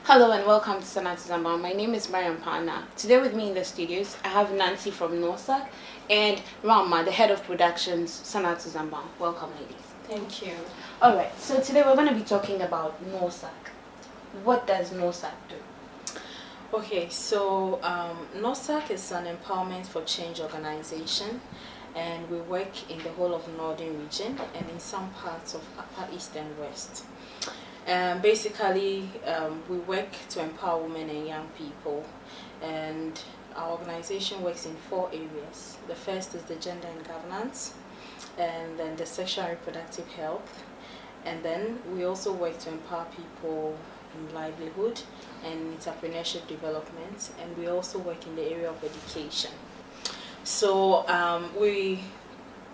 Hello and welcome to Sanatu Zambang. My name is Mariam Pana. Today with me in the studios, I have Nancy from NORSAAC and Rama, the head of productions, Sanatu Zambang. Welcome, ladies. Thank you. Alright, so today we're going to be talking about NORSAAC. What does NORSAAC do? Okay, so NORSAAC is an empowerment for change organization, and we work in the whole of Northern region and in some parts of Upper East and West. Basically, we work to empower women and young people, and our organization works in 4 areas. The first is the gender and governance, and then the sexual and reproductive health, and then we also work to empower people in livelihood and entrepreneurship development, and we also work in the area of education. So we,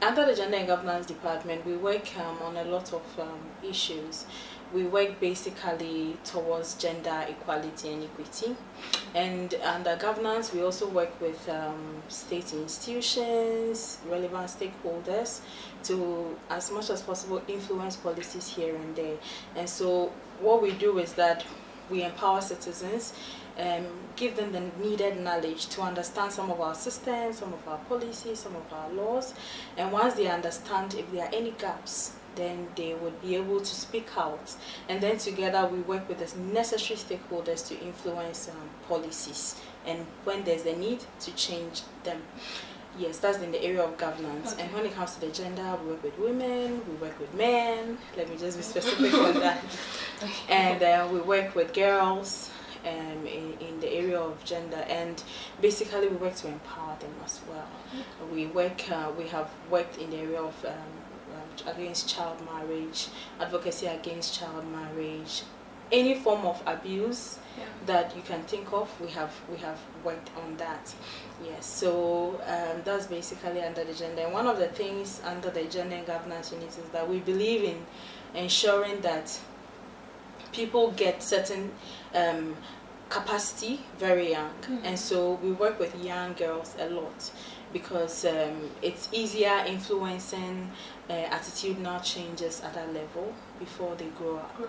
under the gender and governance department, we work on a lot of issues. We work basically towards gender equality and equity, and under governance we also work with state institutions, relevant stakeholders, to as much as possible influence policies here and there. And so what we do is that we empower citizens, give them the needed knowledge to understand some of our systems, some of our policies, some of our laws, and once they understand, if there are any gaps, then they would be able to speak out, and then together we work with the necessary stakeholders to influence policies, and when there's a need to change them. Yes, that's in the area of governance. Okay. And when it comes to the gender, we work with women, we work with men, let me just be specific on that, and we work with girls in the area of gender, and basically we work to empower them as well. We have worked in the area of against child marriage, advocacy against child marriage, any form of abuse that you can think of, we have worked on that. Yes, so that's basically under the gender. And one of the things under the gender and governance unit is that we believe in ensuring that people get certain capacity very young, and so we work with young girls a lot, because it's easier influencing attitudinal changes at that level before they grow up.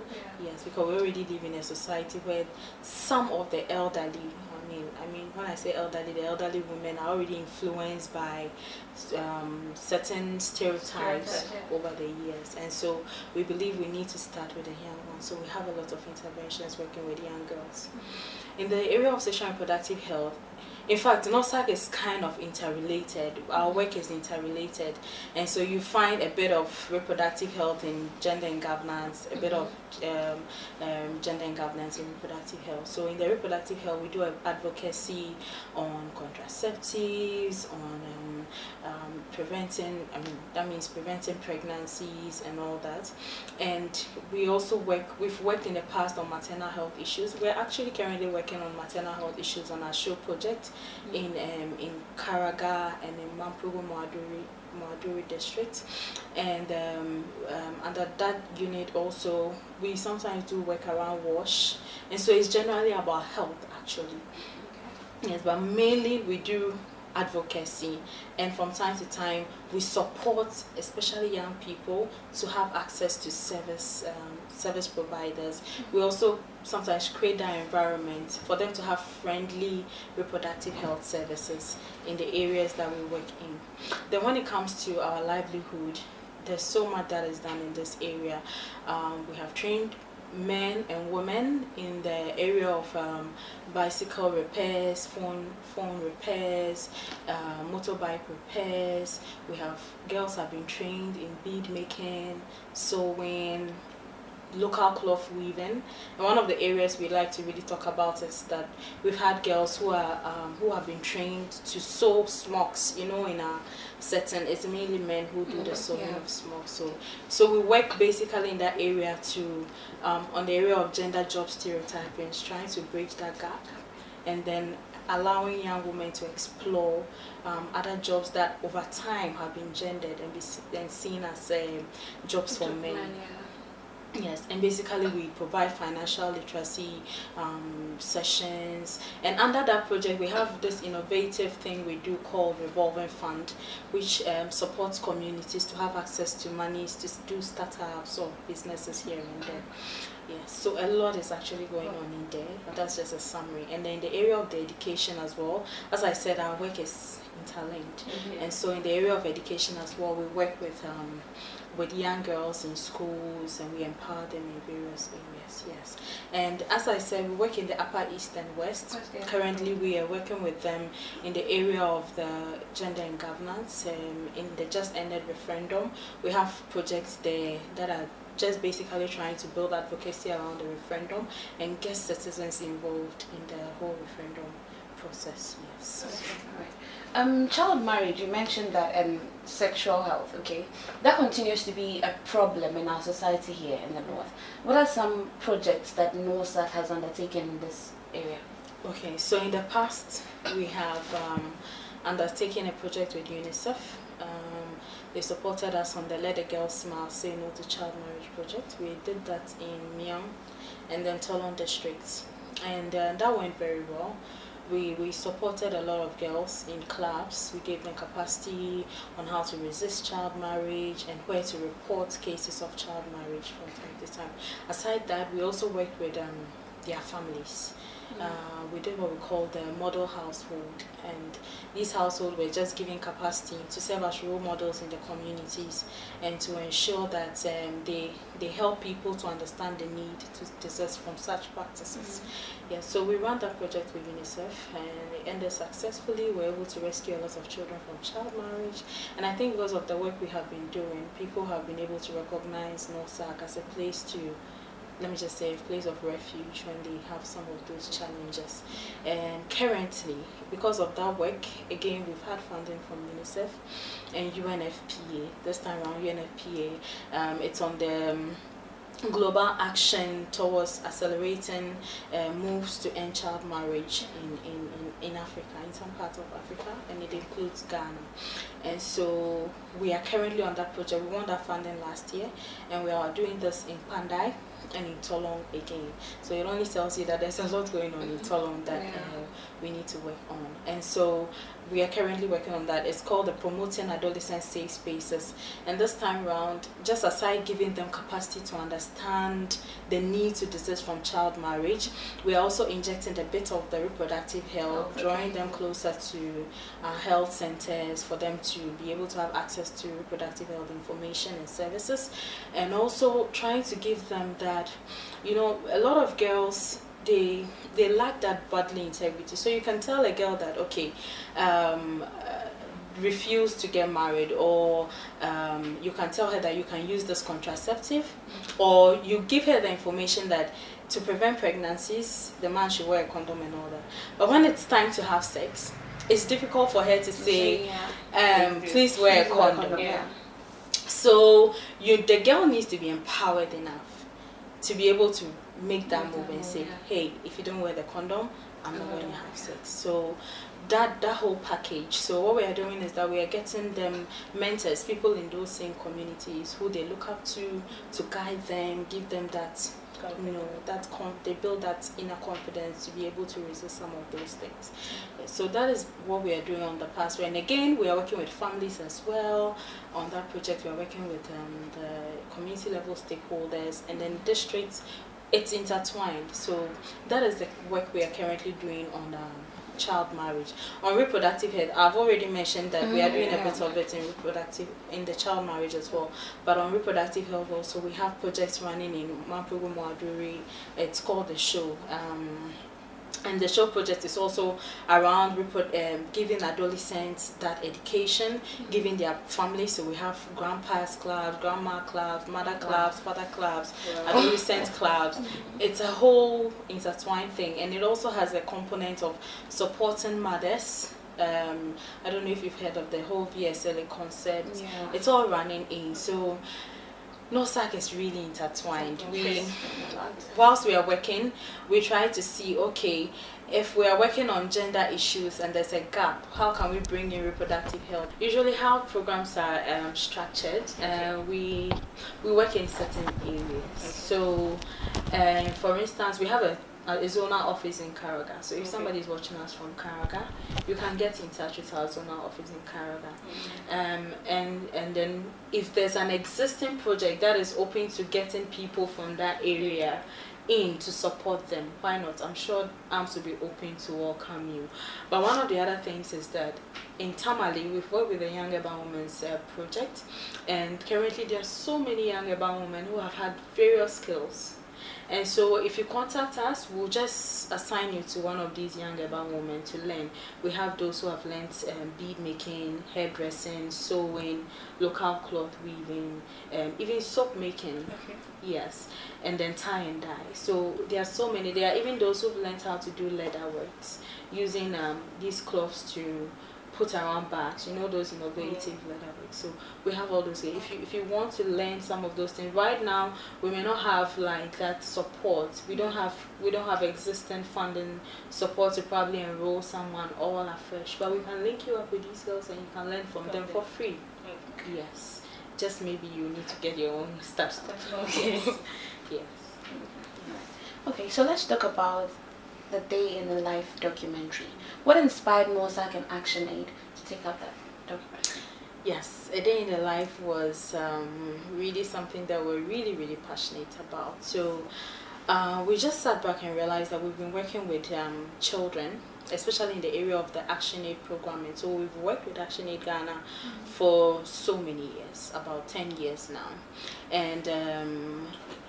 Yes, because we already live in a society where some of the elderly, I mean, when I say elderly, the elderly women are already influenced by certain stereotypes over the years, and so we believe we need to start with the young ones. So we have a lot of interventions working with young girls. In the area of sexual and reproductive health, in fact, NORSAAC is kind of interrelated. Our work is interrelated, and so you find a bit of reproductive health in gender and governance, a bit of gender and governance in reproductive health. So in the reproductive health, we do advocacy on contraceptives, on preventing, that means preventing pregnancies and all that. And we also we've worked in the past on maternal health issues. We're actually currently working on maternal health issues on our show project in Karaga and in Mampugu Moaduri district, and under that unit also we sometimes do work around WASH, and so it's generally about health actually. Yes, but mainly we do advocacy, and from time to time we support especially young people to have access to service providers. We also sometimes create that environment for them to have friendly reproductive health services in the areas that we work in. Then when it comes to our livelihood, there's so much that is done in this area. We have trained men and women in the area of bicycle repairs, phone repairs, motorbike repairs. We have girls have been trained in bead making, sewing, local cloth weaving. And one of the areas we like to really talk about is that we've had girls who have been trained to sew smocks, in a setting. It's mainly men who do the sewing of smocks. So we work basically in that area to on the area of gender job stereotyping, trying to bridge that gap, and then allowing young women to explore other jobs that over time have been gendered and seen as jobs for men. Yes, and basically we provide financial literacy sessions, and under that project we have this innovative thing we do called revolving fund, which supports communities to have access to monies to do startups or businesses here and there. Yes, so a lot is actually going on in there, but that's just a summary. And then in the area of the education as well, as I said, our work is interlinked, and so in the area of education as well, we work with young girls in schools, and we empower them in various areas. Yes, and as I said, we work in the Upper East and West. Currently we are working with them in the area of the gender and governance. In the just ended referendum, we have projects there that are just basically trying to build advocacy around the referendum and get citizens involved in the whole referendum process. Yes. Child marriage, you mentioned that, and sexual health, that continues to be a problem in our society here in the North. What are some projects that NORSAAC has undertaken in this area? Okay, so in the past we have undertaken a project with UNICEF. They supported us on the Let the Girls Smile, Say No to Child Marriage project. We did that in mion and then Tolon districts, and that went very well. We supported a lot of girls in clubs. We gave them capacity on how to resist child marriage and where to report cases of child marriage from time to time. Aside that, we also worked with their families. We did what we call the model household, and these households were just given capacity to serve as role models in the communities and to ensure that they help people to understand the need to desist from such practices. Yeah, so we ran that project with UNICEF, and it ended successfully. We were able to rescue a lot of children from child marriage, and I think because of the work we have been doing, people have been able to recognize NORSAAC as a place to, let me just say, a place of refuge when they have some of those challenges. And currently, because of that work, again, we've had funding from UNICEF and UNFPA. This time around, UNFPA, it's on the global action towards accelerating moves to end child marriage in Africa, in some parts of Africa, and it includes Ghana. And so we are currently on that project. We won that funding last year, and we are doing this in Pandai and in Tolon again. So it only tells you that there's a lot going on in Tolon that we need to work on. And so we are currently working on that. It's called the Promoting Adolescent Safe Spaces. And this time around, just aside giving them capacity to understand the need to desist from child marriage, we are also injecting a bit of the reproductive health, drawing them closer to health centers for them to be able to have access to reproductive health information and services, and also trying to give them that, a lot of girls, they lack that bodily integrity. So you can tell a girl that, okay, refuse to get married, or you can tell her that you can use this contraceptive, or you give her the information that to prevent pregnancies, the man should wear a condom and all that. But when it's time to have sex, it's difficult for her to say, please wear a condom. So the girl needs to be empowered enough to be able to make that move and say, hey, if you don't wear the condom, I'm not going to have sex. So that whole package. So what we are doing is that we are getting them mentors, people in those same communities who they look up to guide them, give them that, they build that inner confidence to be able to resist some of those things. So that is what we are doing on the pathway. And again, we are working with families as well. On that project, we are working with the community level stakeholders, and then districts. It's intertwined. So that is the work we are currently doing on child marriage. On reproductive health, I've already mentioned that we are doing a bit of it in the child marriage as well. But on reproductive health also, we have projects running in Mampugu Mwaduri. It's called The Show. And the show project is also around giving adolescents that education, giving their families. So we have grandpa's clubs, grandma clubs, mother clubs, father clubs, adolescent clubs. It's a whole intertwined thing, and it also has a component of supporting mothers. I don't know if you've heard of the whole VSLA concept. It's all running in. So NORSAAC is really intertwined. Whilst we are working, we try to see, okay, if we are working on gender issues and there's a gap, how can we bring in reproductive health? Usually how programs are structured, we work in certain areas. So, for instance, we have a zonal office in Karaga. So if somebody is watching us from Karaga, you can get in touch with our zonal office in Karaga. And then if there's an existing project that is open to getting people from that area in to support them, why not? I'm sure ARMS will be open to welcome you. But one of the other things is that in Tamale, we've worked with the Young Urban Women's project, and currently there are so many young urban women who have had various skills. And so if you contact us, we'll just assign you to one of these young urban women to learn. We have those who have learned bead making, hairdressing, sewing, local cloth weaving, even soap making. Yes, and then tie and dye. So there are so many. There are even those who've learned how to do leather works using these cloths to put around bags, you know, those innovative leather works. So we have all those here. If you want to learn some of those things, right now we may not have like that support. We don't have existing funding support to probably enroll someone all afresh, but we can link you up with these girls and you can learn from them for free. Yes, just maybe you need to get your own stuff. Okay. Yes. Okay, so let's talk about the Day in the Life documentary. What inspired NORSAAC and ActionAid to take up that documentary? Yes, A Day in the Life was really something that we're really passionate about. So we just sat back and realized that we've been working with children, especially in the area of the ActionAid program. And so we've worked with ActionAid Ghana for so many years, about 10 years now. And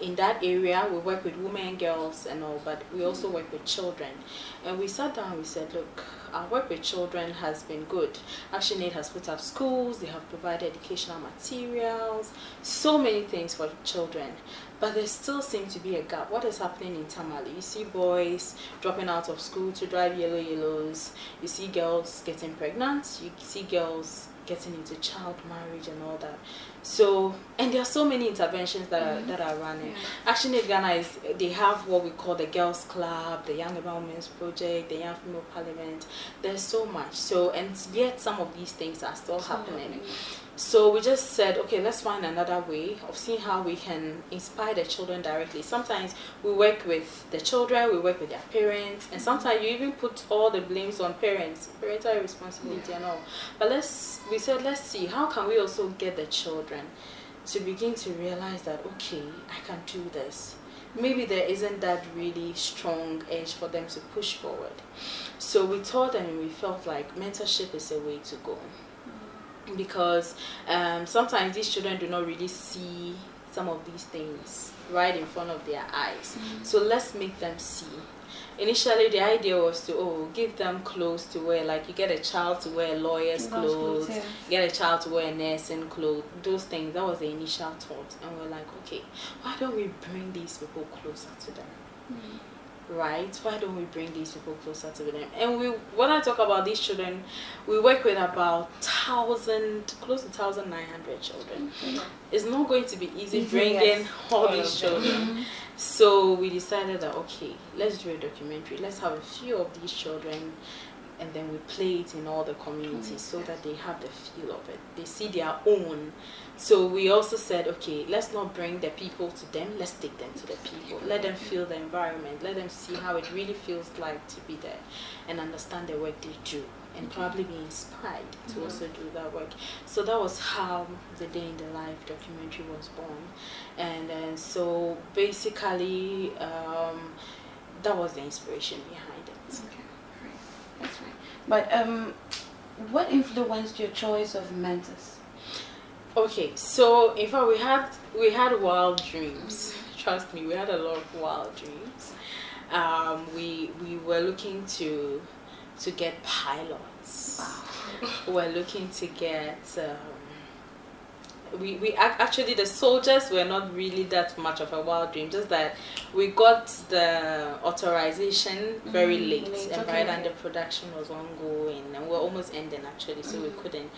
in that area, we work with women, girls and all, but we also work with children. And we sat down and we said, look, our work with children has been good. ActionAid has put up schools, they have provided educational materials, so many things for children. But there still seems to be a gap. What is happening in Tamale? You see boys dropping out of school to drive yellows. You see girls getting pregnant. You see girls getting into child marriage and all that. So, and there are so many interventions that are running. ActionAid Ghana they have what we call the Girls Club, the Young Urban Women's Project, the Young Female Parliament. There's so much. So, and yet some of these things are still happening. So we just said, okay, let's find another way of seeing how we can inspire the children directly. Sometimes we work with the children, we work with their parents, and sometimes you even put all the blames on parents, parental responsibility and all. But we said, let's see, how can we also get the children to begin to realize that, okay, I can do this. Maybe there isn't that really strong edge for them to push forward. So we told them and we felt like mentorship is a way to go. Because sometimes these children do not really see some of these things right in front of their eyes. So let's make them see. Initially the idea was to give them clothes to wear, like you get a child to wear lawyer's clothes, you get a child to wear nursing clothes, those things. That was the initial thought, and we're like, okay, why don't we bring these people closer to them? Right? Why don't we bring these people closer to them? And when I talk about these children, we work with about close to 1,900 children. It's not going to be easy bringing all these children. So we decided that, okay, let's do a documentary. Let's have a few of these children, and then we play it in all the communities so that they have the feel of it. They see their own. So we also said, okay, let's not bring the people to them, let's take them to the people. Let them feel the environment, let them see how it really feels like to be there and understand the work they do and probably be inspired to also do that work. So that was how the Day in the Life documentary was born. And so basically, that was the inspiration behind it. Okay, great. That's right. But what influenced your choice of mentors? Okay, so in fact we had wild dreams. Trust me, we had a lot of wild dreams. We were looking to get pilots. Wow. We were looking to get we actually, the soldiers were not really that much of a wild dream, just that we got the authorization very late, and right and the production was ongoing and we're almost ending actually, so we couldn't.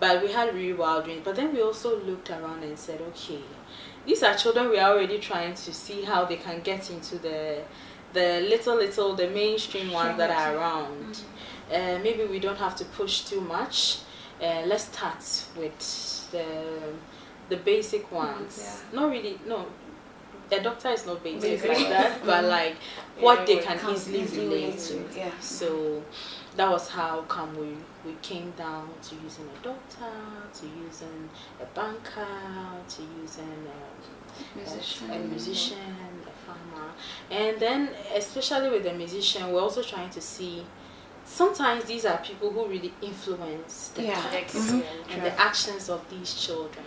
But we had really wild dreams. But then we also looked around and said, okay, these are children we are already trying to see how they can get into the the mainstream ones that are around. Maybe we don't have to push too much. Let's start with the basic ones. Not really, no. A doctor is not basic like that, but like what they can easily relate to. Yeah. So that was how come we came down to using a doctor, to using a banker, to using a musician, a farmer. And then especially with the musician, we're also trying to see sometimes these are people who really influence the thoughts and the actions of these children.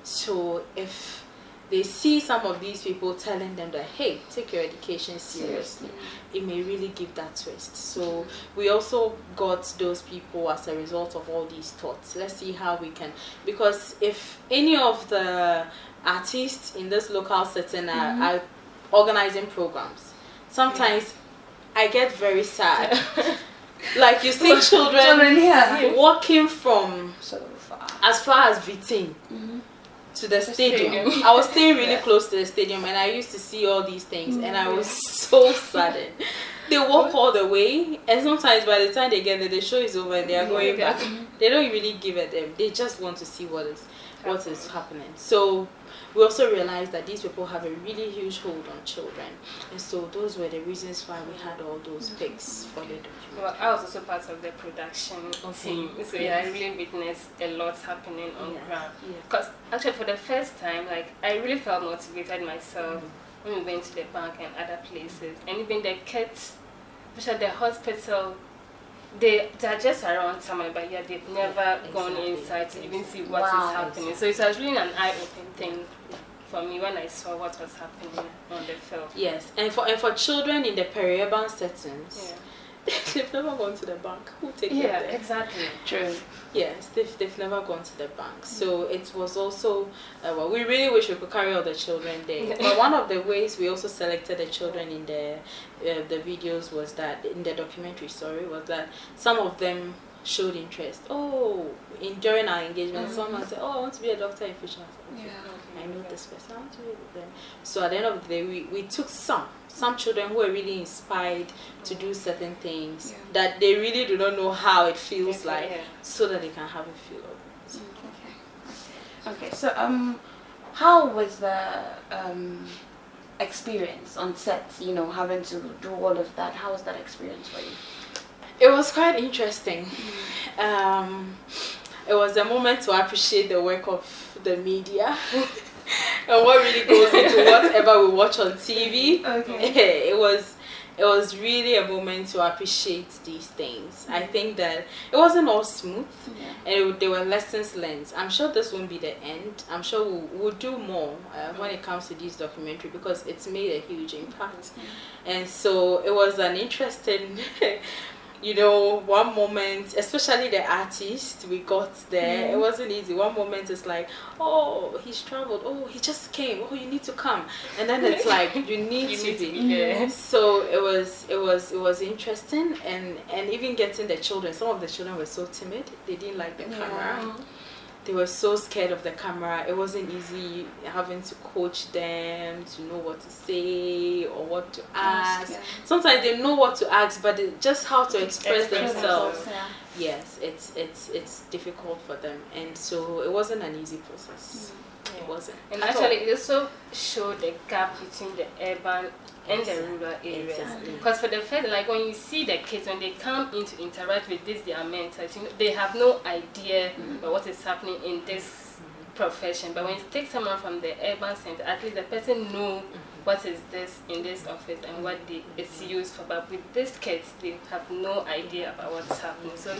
So if they see some of these people telling them that, hey, take your education seriously, it may really give that twist. So we also got those people as a result of all these thoughts. Let's see how we can, because if any of the artists in this local setting are organizing programs, sometimes I get very sad. Like you see children walking from as far as Vitin to the stadium. I was staying really close to the stadium, and I used to see all these things, and I was so saddened. They walk all the way, and sometimes by the time they get there, the show is over and they are going back. They don't really give a damn. They just want to see what is happening. So we also realized that these people have a really huge hold on children, and so those were the reasons why we had all those picks for the documentary. Well, I was also part of the production team, so I really witnessed a lot happening on ground. Because actually, for the first time, like I really felt motivated myself when we went to the bank and other places, and even the kids, especially the hospital. They are just around somewhere, but they've never gone inside to even see what is happening. So it was really an eye-opening thing for me when I saw what was happening on the film. Yes, and for children in the peri-urban settings, they've never gone to the bank. Who take them there? Exactly. True. Yes, they've never gone to the bank. So it was also, well, we really wish we could carry all the children there. But one of the ways we also selected the children in the videos was that, in the documentary, was that some of them showed interest. During our engagement, someone said, I want to be a doctor in future. I know this person, I want to be with them. So at the end of the day, we took some children who were really inspired to do certain things that they really do not know how it feels like, so that they can have a feel of it. Okay, so how was the experience on set, having to do all of that? How was that experience for you? It was quite interesting. It was a moment to appreciate the work of the media and what really goes into whatever we watch on TV. It was really a moment to appreciate these things. I think that it wasn't all smooth, and there were lessons learned. I'm sure this won't be the end. I'm sure we'll do more when it comes to this documentary, because it's made a huge impact. And so it was an interesting one moment, especially the artist we got there, it wasn't easy. One moment it's like, he's traveled, he just came, you need to come, and then it's like you need to be there. So it was interesting, and even getting the children. Some of the children were so timid, they didn't like the camera. They were so scared of the camera. It wasn't easy having to coach them to know what to say or what to ask. Sometimes they know what to ask, but just how to express themselves. Yes, it's difficult for them, and so it wasn't an easy process. It wasn't. And actually, it also showed the gap between the urban and the rural areas. Because for the first, like when you see the kids, when they come in to interact with their mentors, they have no idea about what is happening in this profession. But when you take someone from the urban center, at least the person knows what is this in this office and what it's used for. But with these kids, they have no idea about what's happening. So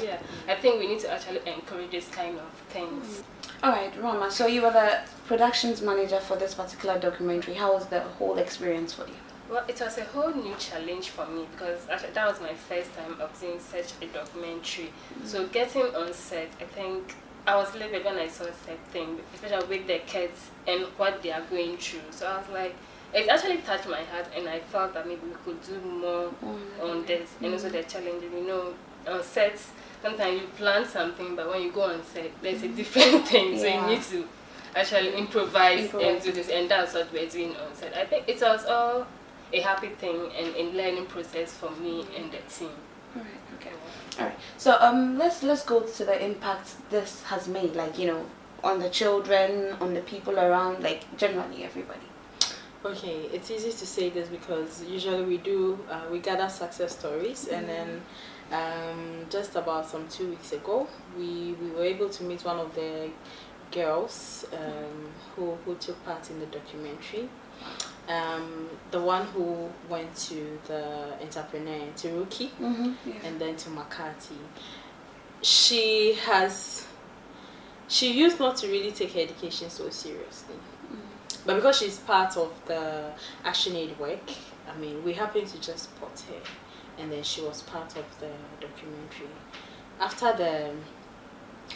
I think we need to actually encourage this kind of things. All right, Roma, so you were the productions manager for this particular documentary. How was the whole experience for you? Well, it was a whole new challenge for me, because actually that was my first time of seeing such a documentary. So getting on set, I think I was livid when I saw set thing, especially with the kids and what they are going through. So I was like, it actually touched my heart, and I felt that maybe we could do more on this. And also the challenges, on sets, sometimes you plan something, but when you go on set, there's a different thing. So you need to actually improvise and do this, and that's what we're doing on site. I think it was all a happy thing and a learning process for me and the team. All right. Okay. All right. So let's go to the impact this has made, like, you know, on the children, on the people around, like generally everybody. Okay, it's easy to say this because usually we gather success stories, and then just about some 2 weeks ago, we were able to meet one of the girls who took part in the documentary. The one who went to the entrepreneur, to Ruky, and then to Makati. She used not to really take her education so seriously. But because she's part of the ActionAid work, I mean, we happened to just spot her, and then she was part of the documentary. After the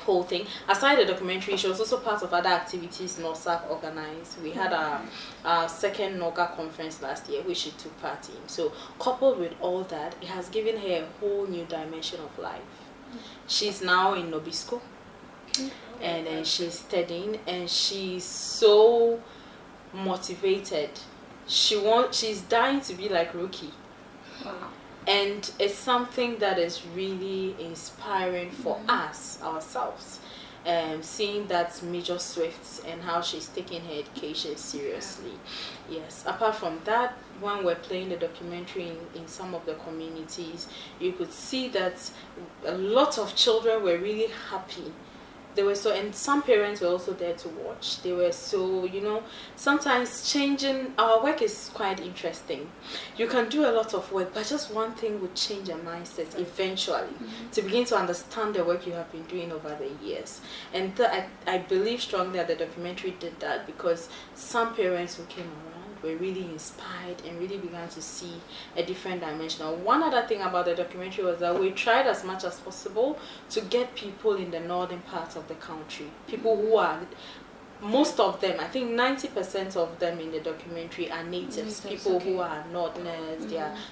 whole thing, aside the documentary, she was also part of other activities NORSAAC organized. We had our second NOGA conference last year, which she took part in. So coupled with all that, it has given her a whole new dimension of life. She's now in Nobisco, and then she's studying, and she's so motivated. She's dying to be like Ruky. Wow. And it's something that is really inspiring for us ourselves, seeing that Major Swift and how she's taking her education seriously. Yes, apart from that, when we're playing the documentary in some of the communities, you could see that a lot of children were really happy. They were so, and some parents were also there to watch. They were so, you know, sometimes changing, our work is quite interesting. You can do a lot of work, but just one thing would change your mindset eventually, to begin to understand the work you have been doing over the years. And I believe strongly that the documentary did that, because some parents who came around were really inspired and really began to see a different dimension. One other thing about the documentary was that we tried as much as possible to get people in the northern part of the country, people who are, most of them, I think 90% of them in the documentary are natives, people who are northerners.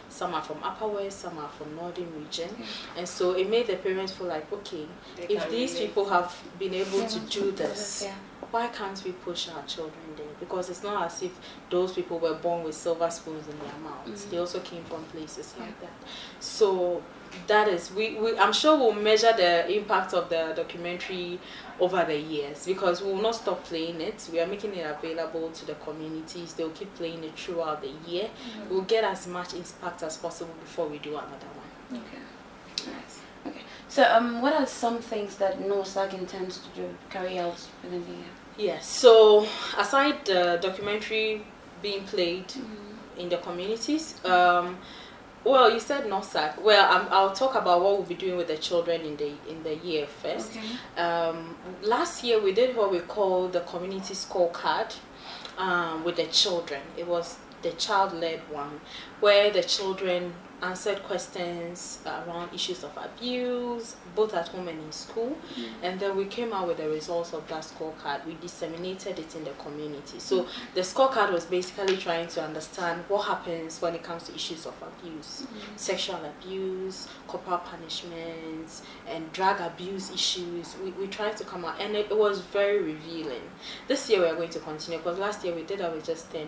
Some are from Upper West, some are from northern region, and so it made the parents feel like, okay, if these people have been able to do this, why can't we push our children there? Because it's not as if those people were born with silver spoons in their mouths. They also came from places like that. So that is, I'm sure we'll measure the impact of the documentary over the years, because we will not stop playing it. We are making it available to the communities. They'll keep playing it throughout the year. We'll get as much impact as possible before we do another one. Okay. Nice. Okay. So what are some things that NORSAAC intends to carry out within the year? Yes, so aside the documentary being played in the communities, well, you said NORSAAC. Well, I'll talk about what we'll be doing with the children in the year first. Okay. Last year we did what we call the community scorecard with the children. It was the child-led one, where the children answered questions around issues of abuse, both at home and in school, and then we came out with the results of that scorecard. We disseminated it in the community. So the scorecard was basically trying to understand what happens when it comes to issues of abuse, sexual abuse, corporal punishments, and drug abuse issues. We tried to come out, and it was very revealing. This year we are going to continue, because last year we did that with just 10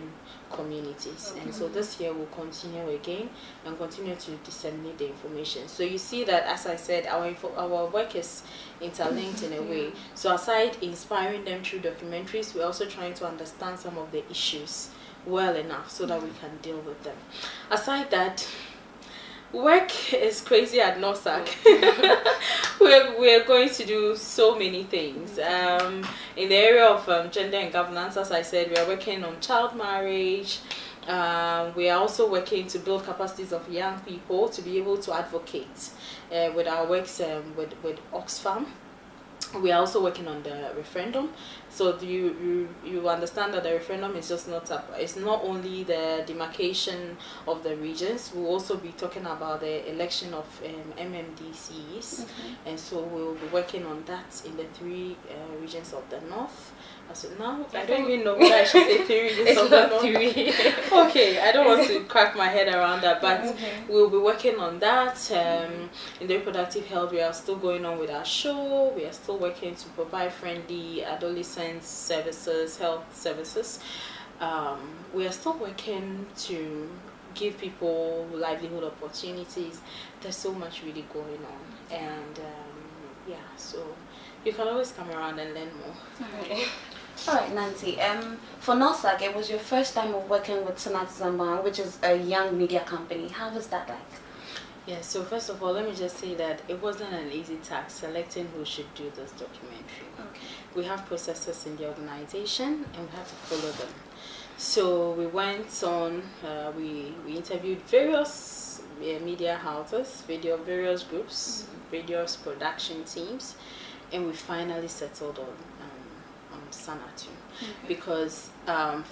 communities, and so this year we'll continue again and continue to disseminate the information. So you see that, as I said, our work is interlinked in a way. So aside inspiring them through documentaries, we're also trying to understand some of the issues well enough so that we can deal with them. Aside that, work is crazy at NORSAAC. We're going to do so many things. In the area of gender and governance, as I said, we are working on child marriage. We are also working to build capacities of young people to be able to advocate with our works with Oxfam. We are also working on the referendum. So you understand that the referendum is just it's not only the demarcation of the regions. We'll also be talking about the election of MMDCs, and so we'll be working on that in the 3 regions of the north. So now I don't even know whether I should say 3 regions of the north. Okay, I don't want to crack my head around that, but we'll be working on that. In the reproductive health, we are still going on with our show. We are still working to provide friendly adolescent services, health services. We are still working to give people livelihood opportunities. There's so much really going on, and so you can always come around and learn more. All right, Nancy. For NORSAAC, it was your first time of working with Sanatu Zambang, which is a young media company. How was that like? Yeah, so first of all, let me just say that it wasn't an easy task selecting who should do this documentary. Okay. We have processes in the organization and we have to follow them. So we went on, we interviewed various media houses, various groups, various production teams, and we finally settled on Sanatu. Because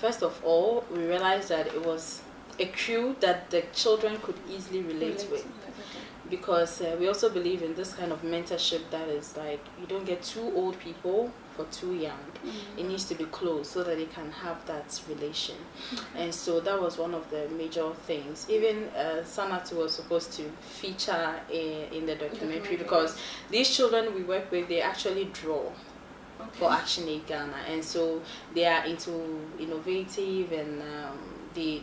first of all, we realized that it was a crew that the children could easily relate with. Because we also believe in this kind of mentorship that is like, you don't get too old people for too young. It needs to be close so that they can have that relation. And so that was one of the major things. Even Sanatu was supposed to feature in the documentary because these children we work with, they actually draw for ActionAid Ghana, and so they are into innovative and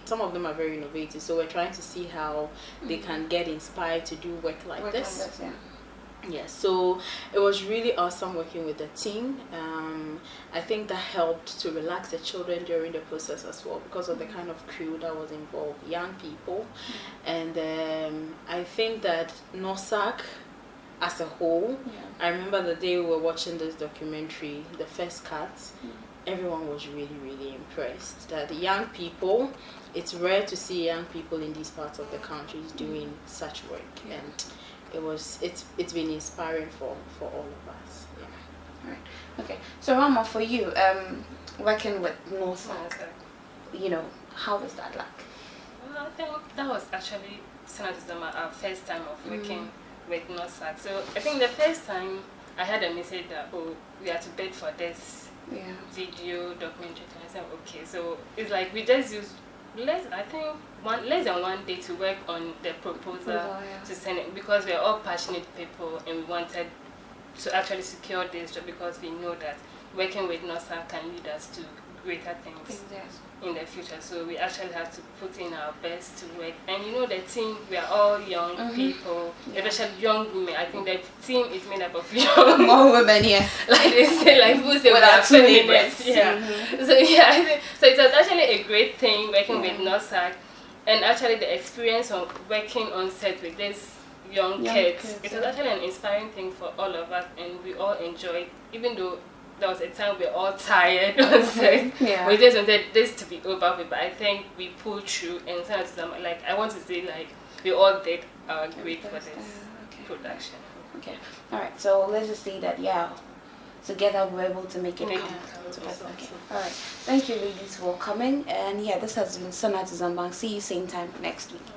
some of them are very innovative, so we're trying to see how they can get inspired to do work like this. Yes, so it was really awesome working with the team. I think that helped to relax the children during the process as well because of the kind of crew that was involved, young people. And I think that NORSAAC as a whole, I remember the day we were watching this documentary, the first cut, everyone was really, really impressed that the young people, it's rare to see young people in these parts of the country doing such work, and it's been inspiring for all of us. All right. Okay. So Rama, for you, working with NORSAAC, how was that like? Well, I think that was actually our first time of working with NORSAAC. So I think the first time I had a message that we had to bid for this video documentary, and I said okay. So it's like we just used less than 1 day to work on the proposal to send it, because we're all passionate people and we wanted to actually secure this job because we know that working with NORSAAC can lead us to greater things in the future. So we actually have to put in our best to work. And the team, we are all young people, especially young women. I think the team is made up of young more women, like they say, like who say we are feminists. So I think so. It was actually a great thing working with NORSAAC, and actually the experience of working on set with these young kids. It was actually an inspiring thing for all of us, and we all enjoyed, even though there was a time we were all tired on set. We just wanted this to be over with, but I think we pulled through, and like I want to say, like we all did our great for this production. Okay. All right. So let's just say that together we're able to make it come to pass. Okay. All right. Thank you, ladies, for coming. And this has been Sanatu Zambang. See you same time next week.